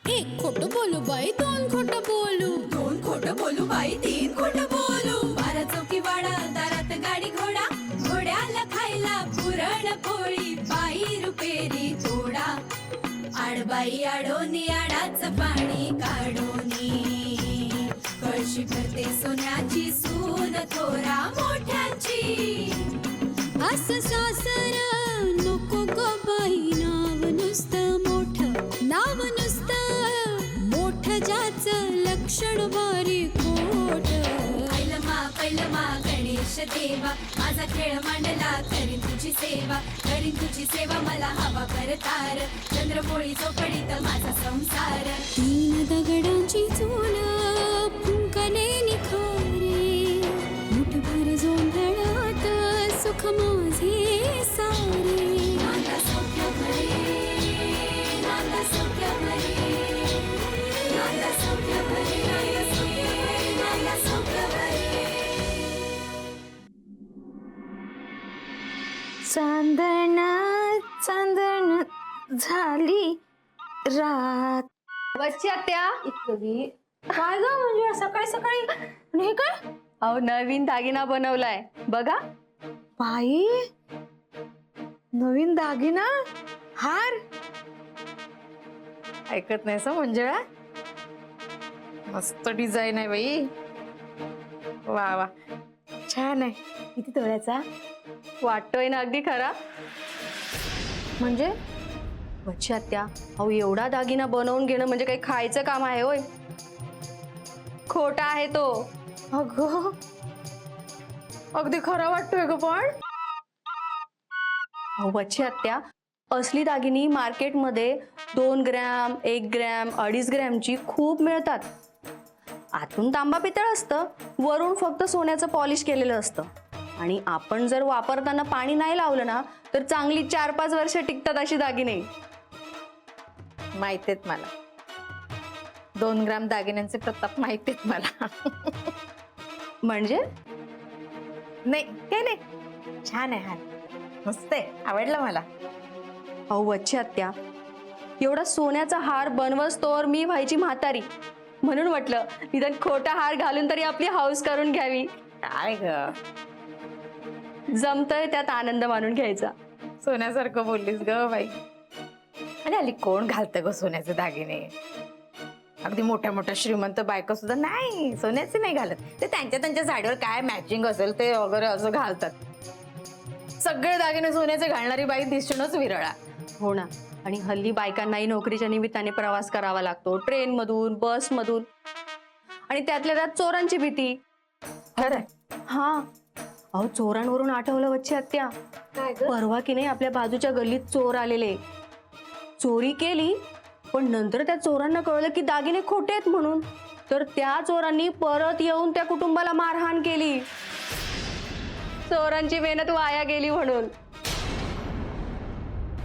एक खोटं बोलू बाई, दोन खोटं बोलू, दोन खोटं बोलू बाई, तीन खोटं बोलू. बारा चौकी वाडा, दारात गाडी घोडा, घोड्याला खायला पुरण पोळी, बाई रुपेरी थोडा. आडबाई आडोनी आडाचं पाणी काढोनी, कळशी भरते सोन्याची सून थोरा मोठ्याची. असं सासर नको ग बाई, नाव नुसतं मोठं, नाव नुसतं मोठं, ज्याचं लक्षण भारी खोट. पैलमा गणेश देवा, माझा खेळ मांडला, करीन तुझी सेवा, करीन तुझी सेवा, मला हवा करतार, चंद्रपोळी चोपडीत माझा संसार. तीन दगडांची चूल फुंकणे निखारे, मुठभर जोंधळात सुख माझे सारे. नांदा सौख्य भरे, नांदा सौख्य भरे, नांदा सौख्य भरे, नांदा सौख्य भरे. चांदण चांदण झाली रात. बच्ची आत्या, इतकी काय ग म्हणजे सकाळी सकाळी आणि हे काय? अहो नवीन दागिना बनवलाय बघा. बाई नवीन दागिना हार ऐकत नाही सा मंजुळा, मस्त डिझाईन आहे बाई. वा वा छान आहे. किती तोळ्याचा? वाटतोय ना अगदी खरा. म्हणजे बच्ची आत्या, अहो एवढा दागिना बनवून घेणं म्हणजे काही खायचं काम आहे होय? खोटा आहे तो. अगं अगदी खरा वाटतोय ग पण. अहो बच्ची आत्या, असली दागिनी मार्केटमध्ये 2 ग्रॅम 1 ग्रॅम 2.5 ग्रॅमची खूप मिळतात. आतून तांबा पितळ असतं, वरून फक्त सोन्याचं पॉलिश केलेलं असतं. आणि आपण जर वापरताना पाणी नाही लावलं ना तर चांगली 4-5 वर्ष टिकतात अशी दागिने. माहितीत मला 2 ग्राम दागिन्यांचे प्रताप माहितीत मला. म्हणजे नाही ते नाही, छान आहे हार, मस्त आहे, आवडला मला. अहो बच्ची आत्या, एवढा सोन्याचा हार बनवस्तोवर मी व्हायची म्हातारी, म्हणून म्हटलं निदान खोटा हार घालून तरी आपली हौस करून घ्यावी. काय ग जमतंय त्यात आनंद मानून घ्यायचा. सोन्यासारखं बोललीस ग बाई. आणि हल्ली कोण घालतं ग सोन्याचे दागिने? अगदी मोठ्या मोठ्या श्रीमंत बायका सुद्धा नाही सोन्याचे नाही घालत. ते त्यांच्या त्यांच्या साडीवर काय मॅचिंग असेल ते वगैरे असं घालतात. सगळे दागिने सोन्याचे घालणारी बाई दिसणंच विरळा. हो ना. आणि हल्ली बायकांनाही नोकरीच्या निमित्ताने प्रवास करावा लागतो, ट्रेन मधून बस मधून, आणि त्यातल्या त्यात चोरांची भीती. खरं हा, अहो चोरांवरून आठवलं बच्ची आत्या, परवा की नाही आपल्या बाजूच्या गल्लीत चोर आलेले. चोरी केली पण नंतर त्या चोरांना कळलं की दागिने खोटे आहेत म्हणून, तर त्या चोरांनी परत येऊन त्या कुटुंबाला मारहाण केली. चोरांची मेहनत वाया गेली म्हणून.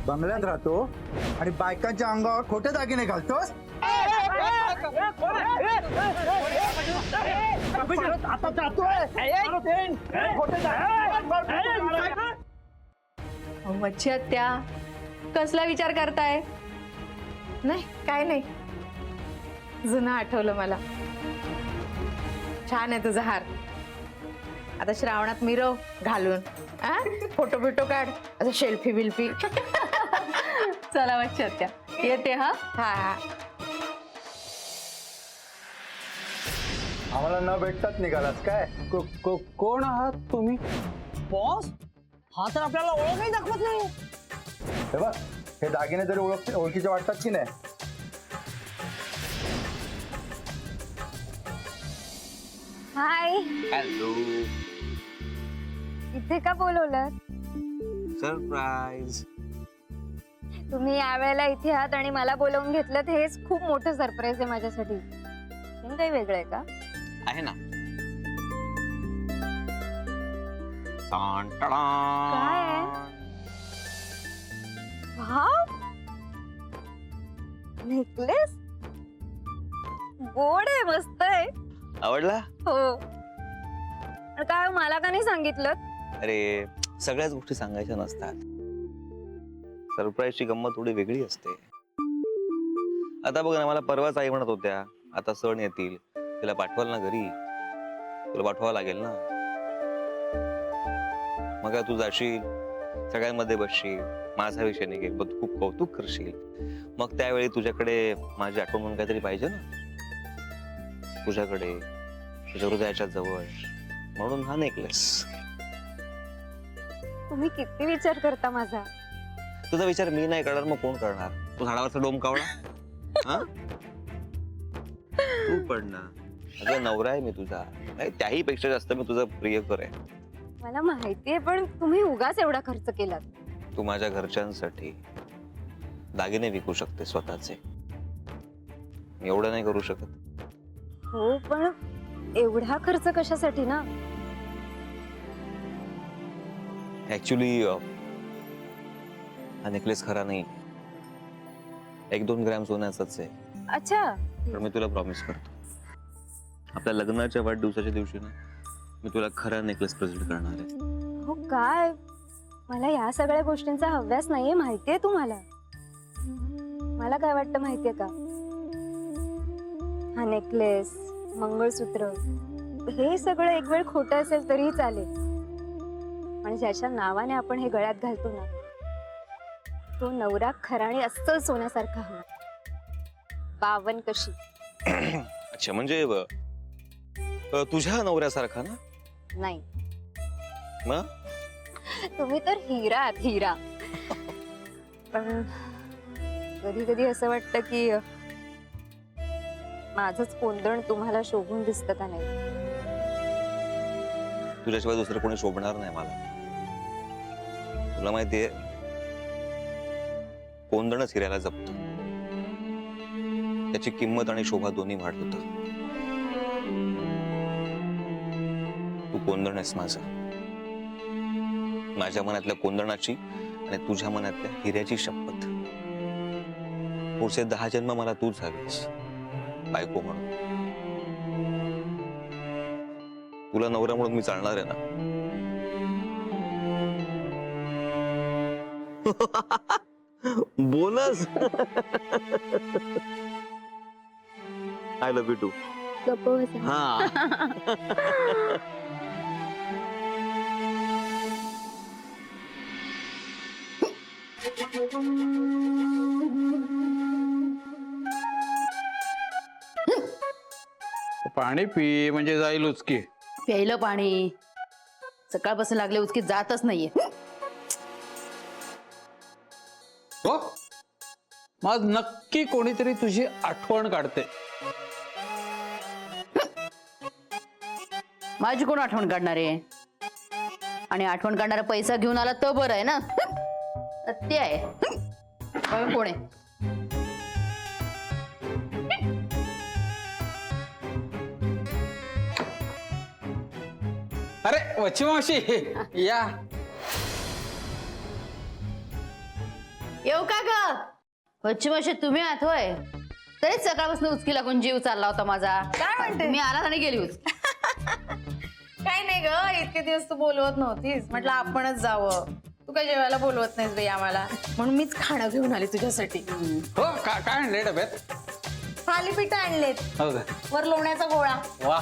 बंगल्यात राहतो आणि बायकांच्या अंगावर खोटे दागिने घालतोस? बच्ची आत्या, कसला विचार करताय? नाही काय नाही, जुनं आठवलं मला. छान आहे तुझा हार. आता श्रावणात मिरव घालून, फोटो बिटो काढ, असं शेल्फी बिल्फी. चला बच्ची आत्या, येते. हा हा आम्हाला न भेटतात निघालास काय? कोण आहात तुम्ही? बॉस, हा तर आपल्याला ओळखही दाखवत नाही. हे बघ, हे दागिने तरी ओळखीचे वाटतात की नाही? हाय, हॅलो. इथे का बोलवलं? सरप्राईज. तुम्ही यावेळेला इथे आहात आणि मला बोलवून घेतलं, हेच खूप मोठं सरप्राईज आहे माझ्यासाठी. काही वेगळं आहे का? आहे ना. काय आहे? वाव, नेकलेस गोड आहे, मस्त आहे. आवडला? हो. आणि काय मला का नाही सांगितलं? अरे सगळ्याच गोष्टी सांगायच्या नसतात. सरप्राईजची गंमत थोडी वेगळी असते. आता बघ ना, मला परवाच आई म्हणत होत्या आता सण येतील, तिला पाठवाल ना घरी. तुला पाठवावं लागेल ना. मग काय तू जाशील, सगळ्यांमध्ये बसशील, माझा विषय निघेल, मग तू खूप कौतुक करशील. मग त्यावेळी तुझ्याकडे माझी आठवण म्हणून काहीतरी पाहिजे ना, तुझ्याकडे, तुझ्या हृदयाच्या जवळ. म्हणून हा नेकलेस. तुम्ही किती विचार करता माझा. तुझा विचार मी नाही करणार, मग कोण करणार? तू झाडावरचा डोम कावळा. हा? तू पण ना, अगं नवरा आहे मी तुझा. नाही, त्याही पेक्षा जास्त मी तुझा प्रियकर आहे. मला माहितीये, पण तुम्ही उगाच एवढा खर्च केलात. तू माझ्या घरच्यांसाठी दागिने विकू शकते स्वतःचे. मी एवढं नाही करू शकत. हो, पण एवढा खर्च कशासाठी ना. ऍक्च्युली हा नेकलेस खरा नाही, 1-2 ग्रॅम सोन्याचाच आहे. अच्छा. पण मी तुला प्रॉमिस करतो, आपल्या लग्नाच्या वाढदिवसाच्या दिवशी ना मी तुला खरा नेकलेस प्रेझेंट करणार आहे. हो काय, मला या सगळ्या गोष्टींचा हव्यास नाहीये, माहितीये तुम्हाला. मला काय वाटतं माहितीये का, हा नेकलेस, मंगळसूत्र, हे सगळं एक वेळ खोटं असेल तरीही चालेल, पण ज्याच्या नावाने आपण हे गळ्यात घालतो ना, तो नवरा खरा आणि अस्सल सोन्यासारखा हवा. बावन कशी. अच्छा, म्हणजे तुझ्या नवऱ्यासारखा ना? नाही, मग तुम्ही तर हिरा आहात, हिरा. पण कधी कधी असं वाटतं की माझंच कोंदण तुम्हाला शोभून दिसतं का नाही. तुझ्याशिवाय दुसरं कोणी शोभणार नाही मला. तुला माहितीये, कोंदणच हिऱ्याला जपत. त्याची किंमत आणि शोभा दोन्ही वाढवत. तू कोंदण आहेस माझं, माझ्या मनातल्या कोंदणाची आणि तुझ्या मनातल्या हिऱ्याची शपथ. पुढचे 10 जन्म मला तूच हवीस बायको म्हणून. तुला नवरा म्हणून मी चालणार आहे ना. Bonus. I love you too. गप्प बसा. हा. पाणी पी म्हणजे जाईल उचकी. प्यायलं पाणी, सकाळपासून लागले उचकी जातच नाहीये. हो, मग नक्की कोणीतरी तुझी आठवण काढते. माझी कोण आठवण काढणार आहे? आणि आठवण काढणारा पैसा घेऊन आला तर बरं आहे ना. ते आहे कोण आहे? अरे वच्ची मावशी, या. येऊ का ग? वच्ची मावशी तुम्ही आहात होय? तरीच सकाळपासून उचकी लागून जीव चालला होता माझा. काय म्हणते? मी आला आणि गेली उचकी. काय नाही ग, इतके दिवस तू बोलवत नव्हतीस, म्हटलं आपणच जावं. तू काय जेवायला बोलवत नाहीस बाई आम्हाला, म्हणून मीच खाणं घेऊन आली तुझ्यासाठी. हो, काय आणले डब्यात? थालीपीठ आणलेत, हो का? वर लोण्याचा गोळा. वा.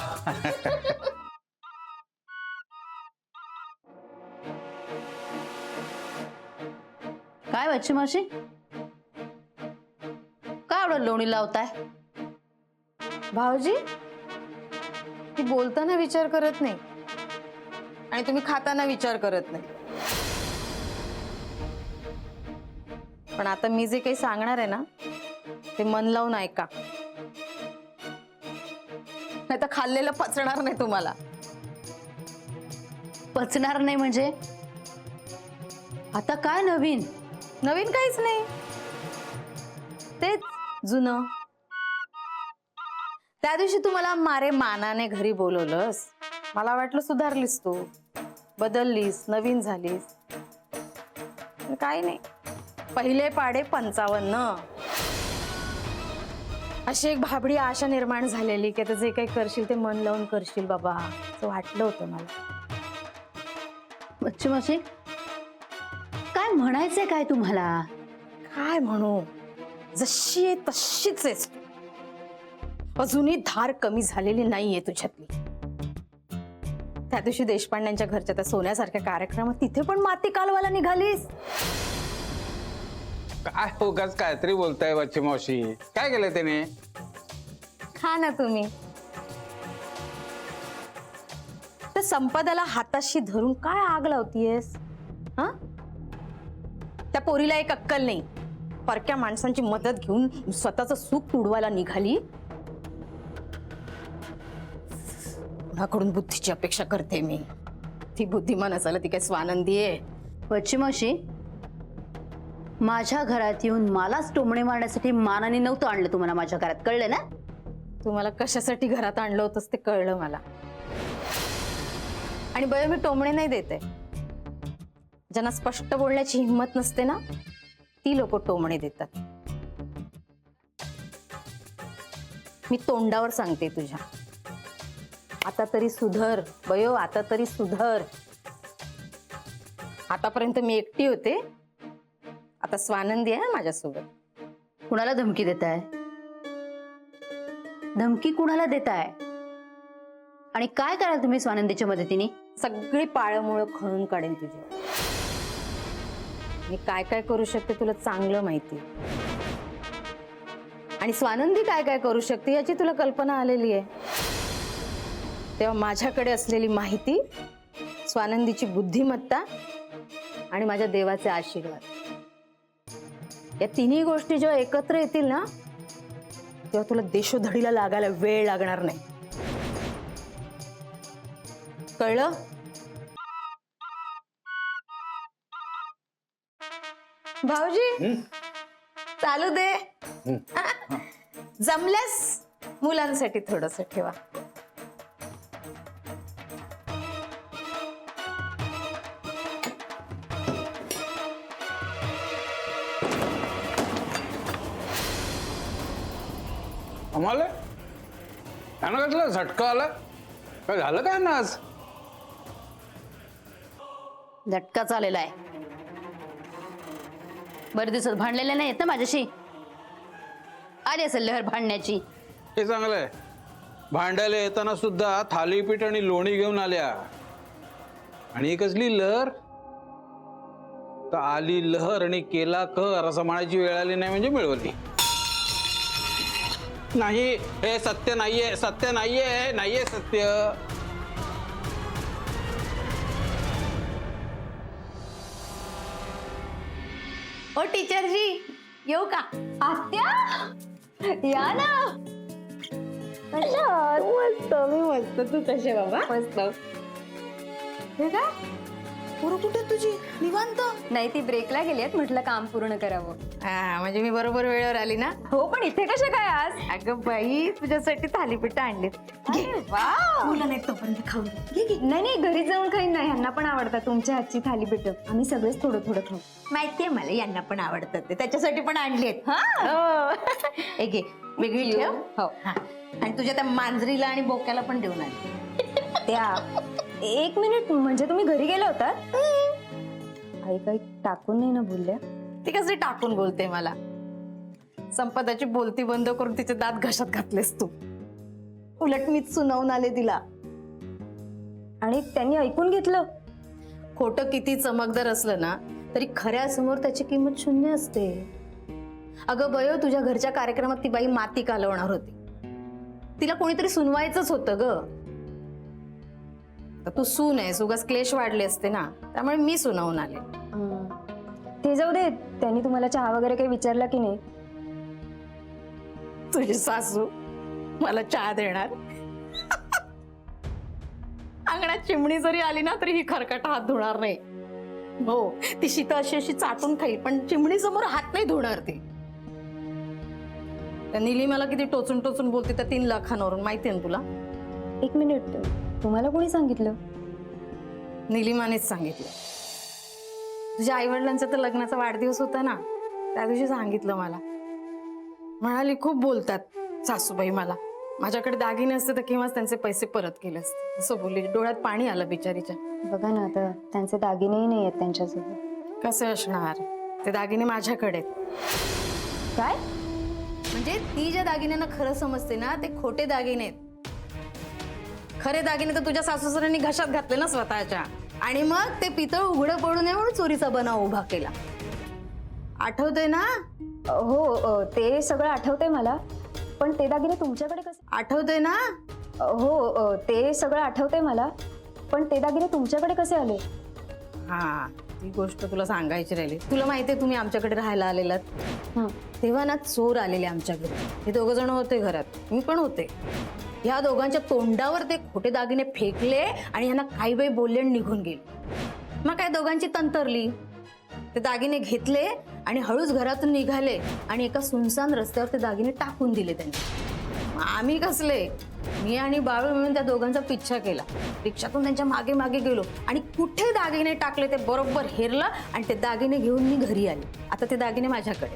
काय वच्ची मावशी, काय एवढं लोणी लावताय? भाऊजी, ती बोलताना विचार करत नाही आणि तुम्ही खाताना विचार करत नाही. पण आता मी जे काही सांगणार आहे ना, ते मन लावून ऐका, नाही तर खाल्लेलं पचणार नाही तुम्हाला. पचणार नाही म्हणजे आता काय नवीन? नवीन काहीच नाही, तेच जुनं. त्या दिवशी तुम्हाला मारे मानाने घरी बोलवलंस, मला वाटलं सुधारलीस तू, बदललीस, नवीन झालीस. काही नाही, पहिले पाडे 55. अशी एक भाबडी आशा निर्माण झालेली की आता जे काही करशील ते मन लावून करशील बाबा, असं वाटलं होतं मला. बच्ची मावशी, काय म्हणायचंय काय तुम्हाला? काय म्हणू, जशी आहे तशीच आहेस. अजूनही धार कमी झालेली नाहीये तुझ्यातली. त्या दिवशी देशपांड्यांच्या घरच्या त्या सोन्यासारख्या कार्यक्रमात तिथे पण माती कालवायला निघालीस. काय उगाच काहीतरी बोलताय बच्ची मावशी. काय केलं त्याने? खा ना तुम्ही. तर संपदाला हाताशी धरून काय आग लावतीयस? हा, त्या पोरीला एक अक्कल नाही. परक्या माणसांची मदत घेऊन स्वतःचं सुख उडवायला निघाली. कुणाकडून बुद्धीची अपेक्षा करते मी? ती बुद्धिमान असायला ती काय स्वानंदी आहे? बच्ची मावशी, माझ्या घरात येऊन मलाच टोमणे मारण्यासाठी मानाने नव्हतं आणलं तुम्हाला माझ्या घरात, कळलं ना? तुम्हाला कशासाठी घरात आणलं होतंस ते कळलं मला. आणि बरं, मी टोमणे नाही देते. ज्यांना स्पष्ट बोलण्याची हिंमत नसते ना, ती लोक टोमणे देतात. मी तोंडावर सांगते तुझ्या, आता तरी सुधर बयो, आता तरी सुधर. आतापर्यंत मी एकटी होते, आता स्वानंदी आहे माझ्यासोबत. कुणाला धमकी देताय? धमकी कुणाला देताय? आणि काय कराल तुम्ही स्वानंदीच्या मदतीने? सगळी पाळमुळं खणून काढेन तुझी. मी काय काय करू शकते तुला चांगलं माहिती, आणि स्वानंदी काय काय करू शकते याची तुला कल्पना आलेली आहे. तेव्हा माझ्याकडे असलेली माहिती, स्वानंदीची बुद्धिमत्ता आणि माझ्या देवाचे आशीर्वाद, या तिन्ही गोष्टी जेव्हा एकत्र येतील ना, तेव्हा तुला देशोधडीला लागायला वेळ लागणार नाही. कळलं? भाऊजी चालू दे. जमल्यास मुलांसाठी थोडस ठेवा. आम्हाला त्यांना कसला झटका आला? काय झालं काय ना आज? झटकाच आलेला आहे. बरेच दिवसात भांडलेले नाही आहेत ना माझ्याशी? आली असेल लहर भांडण्याची. हे चांगलंय. भांडायला येताना सुद्धा थालीपीठ आणि लोणी घेऊन आल्या. आणि ही कसली लहर? तर आली लहर आणि केला कहर असं म्हणायची वेळ आली नाही म्हणजे मिळवली. नाही, हे सत्य नाहीये, सत्य नाहीये, नाहीये सत्य. ओ टीचरजी, येऊ का? आत्या, या ना. मस्त, मी मस्त. तू कशे बाबा? मस्त. हे काय पोरं कुठे तुझी? निवांत? नाही, ती ब्रेकला गेली आहेत, म्हटलं काम पूर्ण करावं. हा, म्हणजे मी बरोबर वेळेवर आली ना? हो, पण इथे कशा काय आज? अगं बाई, तुझ्यासाठी थालीपीठ आणलीत. मुलं नाही तोपर्यंत खाऊ. नाही, घरी जाऊन काही नाही. ह्यांना पण आवडतात तुमच्या हातची थालीपीठ. आम्ही सगळेच थोडं थोडं खाऊ. माहितीये मला, यांना पण आवडतात ते, त्याच्यासाठी पण आणलीत. एक घे, वेगळी ठेव. हो. हा, आणि तुझ्या त्या मांजरीला आणि बोक्याला पण देऊन आली. त्या 1 मिनिट, म्हणजे तुम्ही घरी गेला होतात? आई काही टाकून नाही ना बोलल्या? ती कशी टाकून बोलते मला? संपदाची बोलती बंद करून तिचे दात घशात घातलेस तू. उलट मीच सुनावून आले तिला. आणि त्यांनी ऐकून घेतलं? खोटं किती चमकदार असलं ना तरी खऱ्या समोर त्याची किंमत शून्य असते. अगं बयो, तुझ्या घरच्या कार्यक्रमात ती बाई माती कालवणार होती. तिला कोणीतरी सुनवायचंच होतं ग. तू सून आहेस, उगाच क्लेश वाढले असते ना, त्यामुळे मी सुनावून आले. ते जाऊ दे, त्यांनी तुम्हाला चहा वगैरे काही विचारला की नाही? तुझी सासू मला चहा देणार? अंगणात चिमणी जरी आली ना तरी ही खरकट हात धुणार नाही. हो, ती शीता अशी अशी चाटून खाईल, पण चिमणी समोर हात नाही धुणार ती. त्या नीली मला किती टोचून टोचून बोलते त्या 3 लाखांवरून, माहितीये ना तुला? 1 मिनिट, तुम्हाला कोणी सांगितलं? निलिमानेच सांगितलं. तुझ्या आई वडिलांचा तर लग्नाचा वाढदिवस होता ना, त्या दिवशी सांगितलं मला. म्हणाली खूप बोलतात सासूबाई मला, माझ्याकडे दागिने असते तर केव्हाच त्यांचे पैसे परत केले असते, असं बोलली. डोळ्यात पाणी आलं बिचारीच्या. बघा ना, आता त्यांचे दागिनेही नाही आहेत त्यांच्यासोबत. कसे असणार? ते दागिने माझ्याकडे आहेत. काय? म्हणजे ती ज्या दागिन्यांना खरं समजते ना ते खोटे दागिने आहेत. खरे दागिने तर तुझ्या सासूसऱ्यांनी घशात घातले ना स्वतःच्या, आणि मग ते पितळ उघडं पडू नये म्हणून चोरीचा बनाव उभा केला. आठवतंय ना? हो ते सगळं आठवतंय मला, पण ते दागिने तुमच्याकडे कसे? आठवतंय ना? हो ते सगळं आठवतंय मला, पण ते दागिने तुमच्याकडे कसे आले? हा, ती गोष्ट तुला सांगायची राहिली. तुला माहितीये तुम्ही आमच्याकडे राहायला आलेलात, हं. तेव्हा ना चोर आलेले आमच्या घरी. हे दोघं जण होते घरात, मी पण होते. ह्या दोघांच्या तोंडावर ते खोटे दागिने फेकले आणि ह्यांना काही वेळ बोलले आणि निघून गेले. मग काय दोघांची तंतरली. ते दागिने घेतले आणि हळूच घरातून निघाले आणि एका सुनसान रस्त्यावर ते दागिने टाकून दिले त्यांनी. आम्ही कसले, मी आणि बाळू मिळून त्या दोघांचा पिच्छा केला. रिक्षातून त्यांच्या मागे मागे गेलो आणि कुठे दागिने टाकले ते बरोबर हेरलं आणि ते दागिने घेऊन मी घरी आले. आता ते दागिने माझ्याकडे.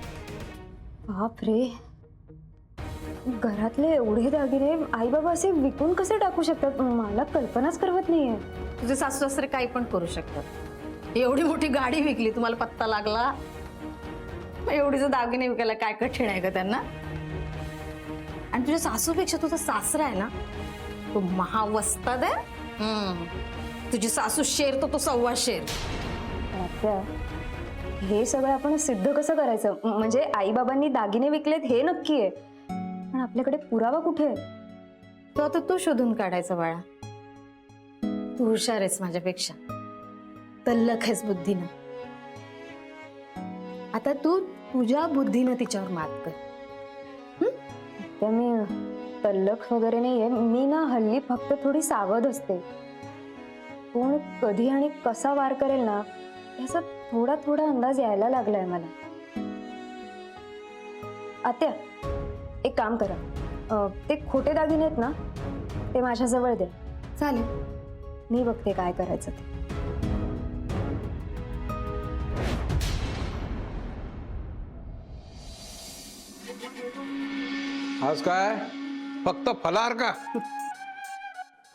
बापरे, घरातले एवढे दागिने आई बाबा असे विकून कसे टाकू शकतात? मला कल्पनाच करवत नाहीये. तुझे सासू सासरे काही पण करू शकतात. एवढी मोठी गाडी विकली, तुम्हाला पत्ता लागला? एवढीच दागिने विकायला काय कठीण आहे का त्यांना? आणि तुझ्या सासूपेक्षा तुझा सासरा आहे ना, तो महावस्ताद आहे. तुझी सासू शेर तर तो 1.25 शेर. आत्या, हे सगळं आपण सिद्ध कसं करायचं? म्हणजे आई बाबांनी दागिने विकलेत हे नक्की आहे, पण आपल्याकडे पुरावा कुठे आहे? तो आता तू शोधून काढायचा बाळा. तू हुशार आहेस माझ्यापेक्षा, तल्लख आहेस बुद्धीनं. आता तू तुझ्या बुद्धीनं तिच्यावर मात कर. त्या मी तल्लख वगैरे नाहीये, मी ना हल्ली फक्त थोडी सावध असते. कोण कधी आणि कसा वार करेल ना याचा थोडा थोडा अंदाज यायला लागलाय मला. आत्या, एक काम करा, ते खोटे दागिने आहेत ना ते माझ्याजवळ द्या. चालेल. मी बघते काय करायचं ते. आज काय फक्त फलार का?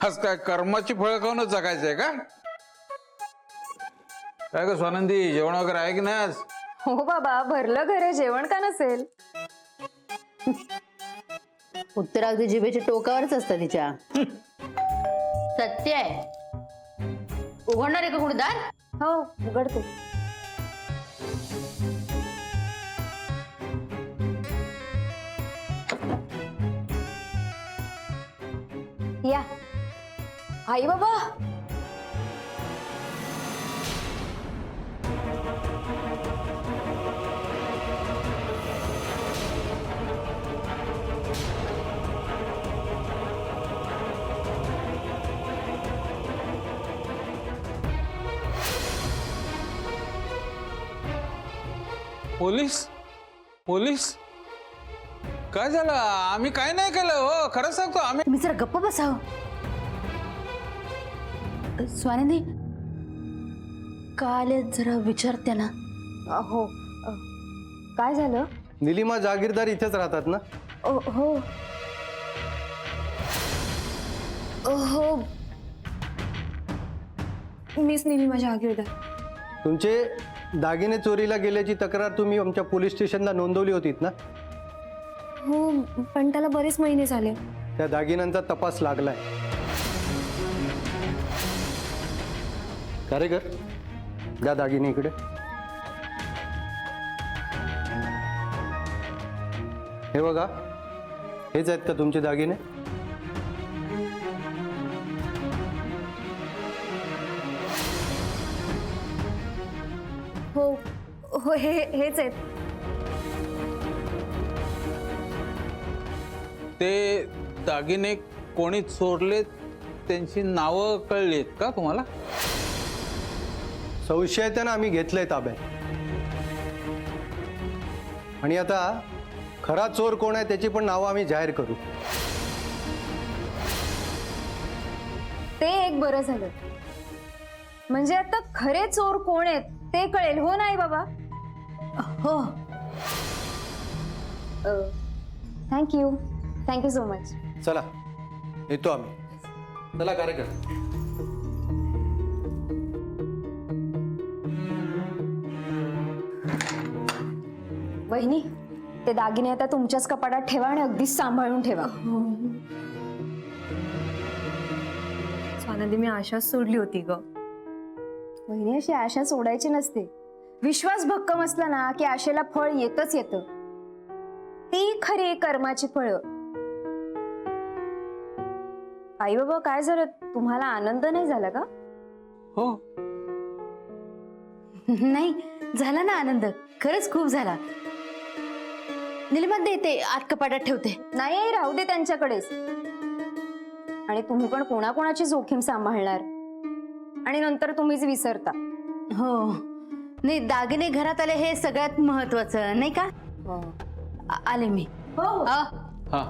आज काय कर्माची फळं खाऊनच जगायचंय का? काय ग स्वानंदी, जेवण वगैरे आहे की नाही आज? हो बाबा, भरलं घर आहे, जेवण का नसेल? उत्तर अगदी जिभेच्या टोकावरच असतं तिच्या. सत्य आहे. उघडणार आहे का कुणी दार? हो, उघडते. या आई बाबा. पोलीस? पोलीस? काय झालं? आम्ही काय नाही केलं हो, खरं सांगतो आम्ही. तुम्ही जरा गप्प बसाव. स्वानंदी, काल जरा विचारते ना. हो, काय झालं? निलिमा जागीरदार इथेच राहतात ना? हो हो, मीच निलिमा जागीरदार. तुमचे दागिने चोरीला गेल्याची तक्रार तुम्ही आमच्या पोलीस स्टेशनला नोंदवली होतीत ना? हो, पण त्याला बरेच महिने झाले. त्या दागिन्यांचा तपास लागलाय. कारेकर, द्या दागिने इकडे. हे बघा, हेच आहेत का तुमचे दागिने? हो हो, हेच आहेत. ते दागिने कोणी चोरलेत त्यांची नावं कळलीत का तुम्हाला? संशयितांना आम्ही घेतलंय ताब्यात, आणि आता खरा चोर कोण आहे त्याची पण नावं आम्ही जाहीर करू. ते एक बरं झालं, म्हणजे आता खरे चोर कोण आहेत ते कळेल. हो नाही बाबा? हो. Thank you so much. चला, येतो आम्ही. चला कारेकर. वहिनी ते दागिने आता तुमच्याच कपाटात ठेवा आणि अगदीच सांभाळून ठेवा. स्वानंदी, मी आशाच सोडली होती ग. वहिनी अशी आशा सोडायची नसते. विश्वास भक्कम असला ना की आशेला फळ येतच येतं. ती खरी कर्माची फळं. आई बाबा काय झालं, तुम्हाला आनंद नाही झाला का? हो, नाही झाला ना आनंद, खरंच खूप झाला. निलिमा दे ते आत कपाटात ठेवते. नाही आई, राहू दे त्यांच्याकडेच. आणि तुम्ही पण कोणाकोणाची जोखीम सांभाळणार आणि नंतर तुम्हीच विसरता. हो नाही, दागिने घरात आले हे सगळ्यात महत्वाचं नाही का? आले मी. हो आ, हा.